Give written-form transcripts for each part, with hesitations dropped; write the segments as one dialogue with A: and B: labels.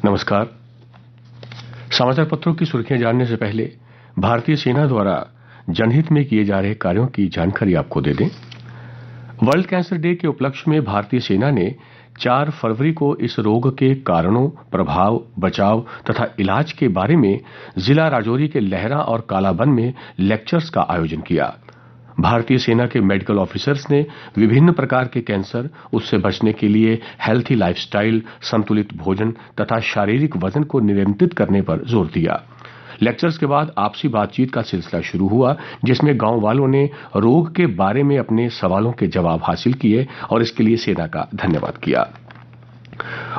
A: नमस्कार। समाचार पत्रों की सुर्खियां जानने से पहले भारतीय सेना द्वारा जनहित में किए जा रहे कार्यों की जानकारी आपको दे दें। वर्ल्ड कैंसर डे के उपलक्ष्य में भारतीय सेना ने 4 फरवरी को इस रोग के कारणों, प्रभाव, बचाव तथा इलाज के बारे में जिला राजौरी के लहरा और कालाबन में लेक्चर्स का आयोजन किया। भारतीय सेना के मेडिकल ऑफिसर्स ने विभिन्न प्रकार के कैंसर, उससे बचने के लिए हेल्थी लाइफस्टाइल, संतुलित भोजन तथा शारीरिक वजन को नियंत्रित करने पर जोर दिया। लेक्चर्स के बाद आपसी बातचीत का सिलसिला शुरू हुआ, जिसमें गांव वालों ने रोग के बारे में अपने सवालों के जवाब हासिल किए और इसके लिए सेना का धन्यवाद किया।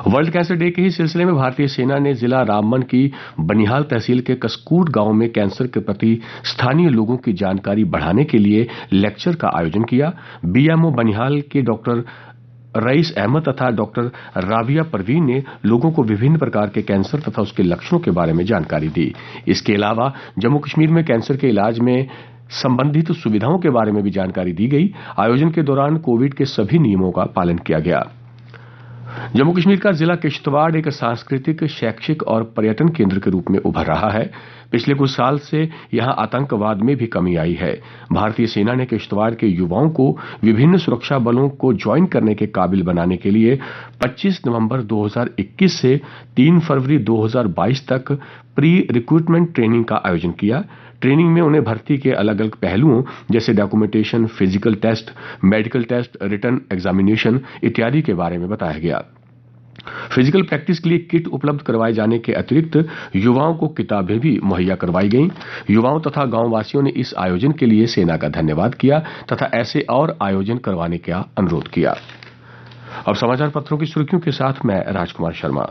A: वर्ल्ड कैंसर डे के ही सिलसिले में भारतीय सेना ने जिला रामबन की बनिहाल तहसील के कसकूट गांव में कैंसर के प्रति स्थानीय लोगों की जानकारी बढ़ाने के लिए लेक्चर का आयोजन किया। बीएमओ बनिहाल के डॉक्टर रईस अहमद तथा डॉक्टर राबिया परवीन ने लोगों को विभिन्न प्रकार के कैंसर तथा उसके लक्षणों के बारे में जानकारी दी। इसके अलावा जम्मू कश्मीर में कैंसर के इलाज में संबंधित सुविधाओं के बारे में भी जानकारी दी गई। आयोजन के दौरान कोविड के सभी नियमों का पालन किया गया। जम्मू कश्मीर का जिला किश्तवाड़ एक सांस्कृतिक, शैक्षिक और पर्यटन केंद्र के रूप में उभर रहा है। पिछले कुछ साल से यहां आतंकवाद में भी कमी आई है। भारतीय सेना ने किश्तवाड़ के युवाओं को विभिन्न सुरक्षा बलों को ज्वाइन करने के काबिल बनाने के लिए 25 नवंबर 2021 से 3 फरवरी 2022 तक प्री रिक्रूटमेंट ट्रेनिंग का आयोजन किया। ट्रेनिंग में उन्हें भर्ती के अलग अलग पहलुओं जैसे documentation, physical test, medical test, written examination इत्यादि के बारे में बताया गया। फिजिकल प्रैक्टिस के लिए किट उपलब्ध करवाए जाने के अतिरिक्त युवाओं को किताबें भी मुहैया करवाई गईं। युवाओं तथा गांववासियों ने इस आयोजन के लिए सेना का धन्यवाद किया तथा ऐसे और आयोजन करवाने का अनुरोध किया। अब समाचार पत्रों की सुर्खियों के साथ मैं राजकुमार शर्मा।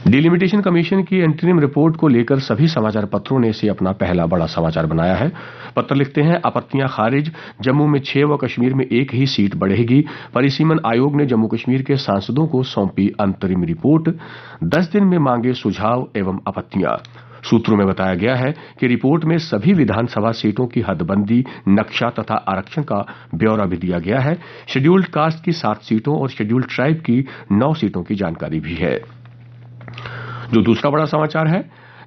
A: डिलिमिटेशन कमीशन की एंटरिम रिपोर्ट को लेकर सभी समाचार पत्रों ने इसे अपना पहला बड़ा समाचार बनाया है। पत्र लिखते हैं, आपत्तियां खारिज, जम्मू में 6 व कश्मीर में 1 ही सीट बढ़ेगी। परिसीमन आयोग ने जम्मू कश्मीर के सांसदों को सौंपी अंतरिम रिपोर्ट। 10 दिन में मांगे सुझाव एवं आपत्तियां। सूत्रों में बताया गया है कि रिपोर्ट में सभी विधानसभा सीटों की हदबंदी, नक्शा तथा आरक्षण का ब्यौरा भी दिया गया है। शेड्यूल्ड कास्ट की 7 सीटों और शेड्यूल्ड ट्राइब की 9 सीटों की जानकारी भी है। जो दूसरा बड़ा समाचार है,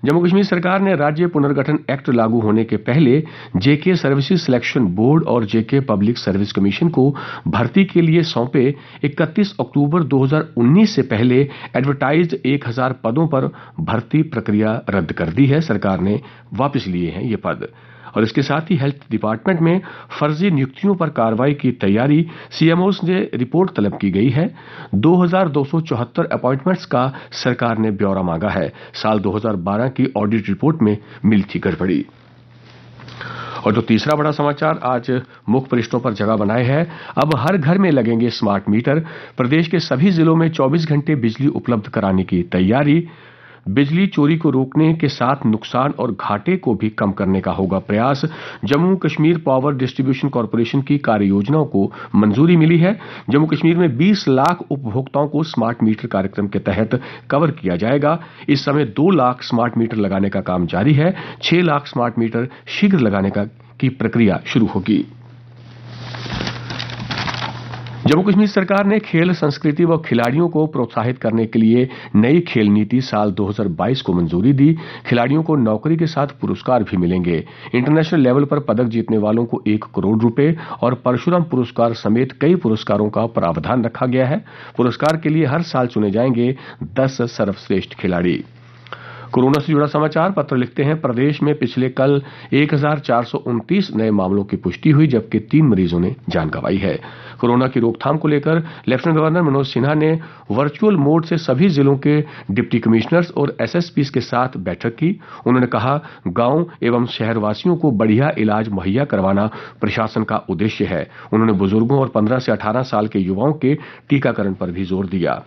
A: जम्मू कश्मीर सरकार ने राज्य पुनर्गठन एक्ट लागू होने के पहले जेके सर्विसेज सिलेक्शन बोर्ड और जेके पब्लिक सर्विस कमीशन को भर्ती के लिए सौंपे 31 अक्टूबर 2019 से पहले एडवर्टाइज्ड 1000 पदों पर भर्ती प्रक्रिया रद्द कर दी है। सरकार ने वापस लिए हैं ये पद। और इसके साथ ही हेल्थ डिपार्टमेंट में फर्जी नियुक्तियों पर कार्रवाई की तैयारी सीएमओ से रिपोर्ट तलब की गई है। 2274 अपॉइंटमेंट्स का सरकार ने ब्यौरा मांगा है। साल 2012 की ऑडिट रिपोर्ट में मिली थी गड़बड़ी। और जो तीसरा बड़ा समाचार आज मुख्य पृष्ठों पर जगह बनाए है, अब हर घर में लगेंगे स्मार्ट मीटर। प्रदेश के सभी जिलों में 24 घंटे बिजली उपलब्ध कराने की तैयारी। बिजली चोरी को रोकने के साथ नुकसान और घाटे को भी कम करने का होगा प्रयास। Jammu Kashmir power distribution corporation की कार्य योजनाओं को मंजूरी मिली है। जम्मू कश्मीर में 20 लाख उपभोक्ताओं को स्मार्ट मीटर कार्यक्रम के तहत कवर किया जाएगा। इस समय 2 लाख स्मार्ट मीटर लगाने का काम जारी है। 6 लाख स्मार्ट मीटर शीघ्र लगाने की प्रक्रिया शुरू होगी। जम्मू कश्मीर सरकार ने खेल संस्कृति व खिलाड़ियों को प्रोत्साहित करने के लिए नई खेल नीति साल 2022 को मंजूरी दी। खिलाड़ियों को नौकरी के साथ पुरस्कार भी मिलेंगे। इंटरनेशनल लेवल पर पदक जीतने वालों को 1 करोड़ रुपए और परशुराम पुरस्कार समेत कई पुरस्कारों का प्रावधान रखा गया है। पुरस्कार के लिए हर साल चुने जाएंगे 10 सर्वश्रेष्ठ खिलाड़ी। कोरोना से जुड़ा समाचार पत्र लिखते हैं, प्रदेश में पिछले कल 1429 नए मामलों की पुष्टि हुई, जबकि 3 मरीजों ने जान गंवाई है। कोरोना की रोकथाम को लेकर लेफ्टिनेंट गवर्नर मनोज सिन्हा ने वर्चुअल मोड से सभी जिलों के डिप्टी कमिश्नर्स और एसएसपी के साथ बैठक की। उन्होंने कहा, गांव एवं शहरवासियों को बढ़िया इलाज मुहैया करवाना प्रशासन का उद्देश्य है। उन्होंने बुजुर्गों और 15 से 18 साल के युवाओं के टीकाकरण पर भी जोर दिया।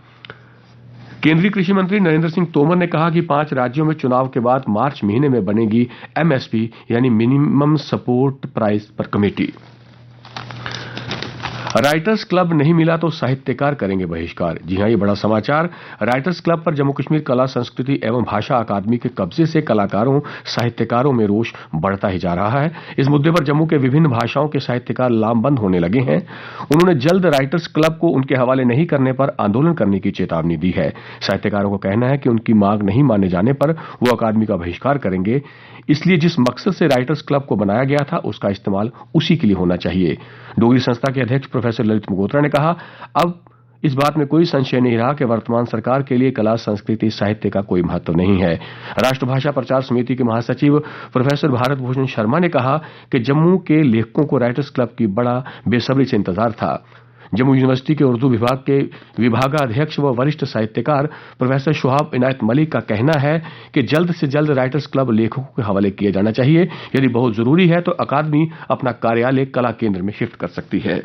A: केंद्रीय कृषि मंत्री नरेंद्र सिंह तोमर ने कहा कि 5 राज्यों में चुनाव के बाद मार्च महीने में बनेगी एमएसपी यानी मिनिमम सपोर्ट प्राइस पर कमेटी। राइटर्स क्लब नहीं मिला तो साहित्यकार करेंगे बहिष्कार। जी हां, ये बड़ा समाचार। राइटर्स क्लब पर जम्मू कश्मीर कला संस्कृति एवं भाषा अकादमी के कब्जे से कलाकारों साहित्यकारों में रोष बढ़ता ही जा रहा है। इस मुद्दे पर जम्मू के विभिन्न भाषाओं के साहित्यकार लामबंद होने लगे हैं। उन्होंने जल्द राइटर्स क्लब को उनके हवाले नहीं करने पर आंदोलन करने की चेतावनी दी है। साहित्यकारों का कहना है कि उनकी मांग नहीं माने जाने पर वो अकादमी का बहिष्कार करेंगे। इसलिए जिस मकसद से राइटर्स क्लब को बनाया गया था उसका इस्तेमाल उसी के लिए होना चाहिए। डोगरी संस्था के अध्यक्ष प्रोफेसर ललित मगोत्रा ने कहा, अब इस बात में कोई संशय नहीं रहा कि वर्तमान सरकार के लिए कला संस्कृति साहित्य का कोई महत्व नहीं है। राष्ट्रभाषा प्रचार समिति के महासचिव प्रोफेसर भारत भूषण शर्मा ने कहा कि जम्मू के लेखकों को राइटर्स क्लब की बड़ा बेसब्री से इंतजार था। जम्मू यूनिवर्सिटी के उर्दू विभाग के विभागाध्यक्ष व वरिष्ठ साहित्यकार प्रोफेसर शुहाब इनायत मलिक का कहना है कि जल्द से जल्द राइटर्स क्लब लेखकों के हवाले किया जाना चाहिए। यदि बहुत जरूरी है तो अकादमी अपना कार्यालय कला केंद्र में शिफ्ट कर सकती है।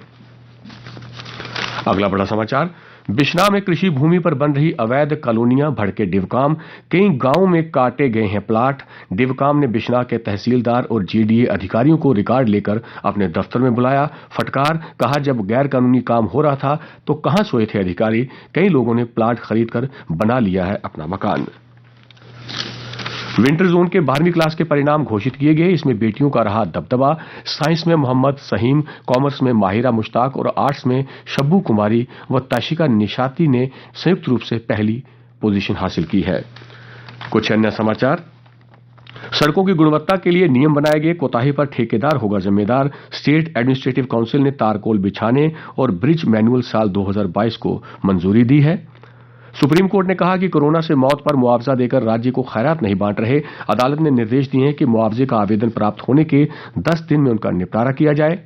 A: अगला बड़ा समाचार, बिश्नाह में कृषि भूमि पर बन रही अवैध कॉलोनियां, भड़के डिवकाम। कई गांवों में काटे गए हैं प्लाट। डिवकाम ने बिश्नाह के तहसीलदार और जीडीए अधिकारियों को रिकॉर्ड लेकर अपने दफ्तर में बुलाया। फटकार, कहा जब गैर कानूनी काम हो रहा था तो कहां सोए थे अधिकारी। कई लोगों ने प्लाट खरीदकर बना लिया है अपना मकान। विंटर जोन के 12वीं क्लास के परिणाम घोषित किए गए। इसमें बेटियों का रहा दबदबा। साइंस में मोहम्मद सहीम, कॉमर्स में माहिरा मुश्ताक और आर्ट्स में शब्बू कुमारी व ताशिका निशाती ने संयुक्त रूप से पहली पोजीशन हासिल की है। कुछ अन्य समाचार, सड़कों की गुणवत्ता के लिए नियम बनाए गए, कोताही पर ठेकेदार होगा जिम्मेदार। स्टेट एडमिनिस्ट्रेटिव काउंसिल ने तारकोल बिछाने और ब्रिज मैनुअल साल 2022 को मंजूरी दी है। सुप्रीम कोर्ट ने कहा कि कोरोना से मौत पर मुआवजा देकर राज्य को खैरात नहीं बांट रहे। अदालत ने निर्देश दिए हैं कि मुआवजे का आवेदन प्राप्त होने के 10 दिन में उनका निपटारा किया जाए।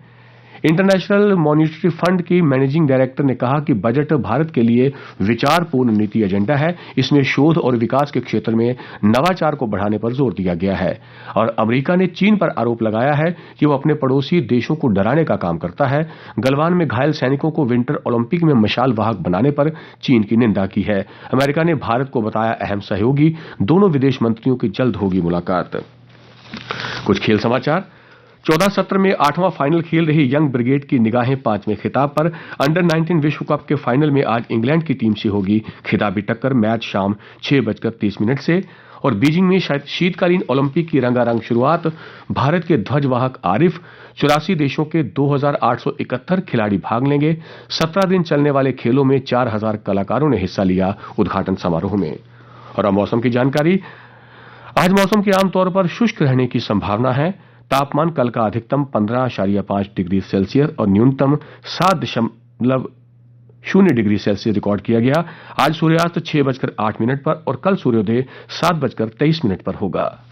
A: इंटरनेशनल मॉनिटरी फंड की मैनेजिंग डायरेक्टर ने कहा कि बजट भारत के लिए विचारपूर्ण नीति एजेंडा है। इसमें शोध और विकास के क्षेत्र में नवाचार को बढ़ाने पर जोर दिया गया है। और अमेरिका ने चीन पर आरोप लगाया है कि वो अपने पड़ोसी देशों को डराने का काम करता है। गलवान में घायल सैनिकों को विंटर ओलंपिक में मशाल वाहक बनाने पर चीन की निंदा की है। अमेरिका ने भारत को बताया अहम सहयोगी। दोनों विदेश मंत्रियों की जल्द होगी मुलाकात। कुछ खेल समाचार, 14 सत्र में 8वां फाइनल खेल रही यंग ब्रिगेड की निगाहें 5वें खिताब पर। अंडर 19 विश्व कप के फाइनल में आज इंग्लैंड की टीम से होगी खिताबी टक्कर। मैच शाम 6:30 से। और बीजिंग में शीतकालीन ओलंपिक की रंगारंग शुरुआत। भारत के ध्वजवाहक आरिफ, 84 देशों के 2871 खिलाड़ी भाग लेंगे। 17 दिन चलने वाले खेलों में 4000 कलाकारों ने हिस्सा लिया उद्घाटन समारोह में। और अब मौसम की जानकारी। आज मौसम के आमतौर पर शुष्क रहने की संभावना है। तापमान कल का अधिकतम 15.5 डिग्री सेल्सियस और न्यूनतम 7.0 डिग्री सेल्सियस रिकॉर्ड किया गया। आज सूर्यास्त 6:08 पर और कल सूर्योदय 7:23 पर होगा।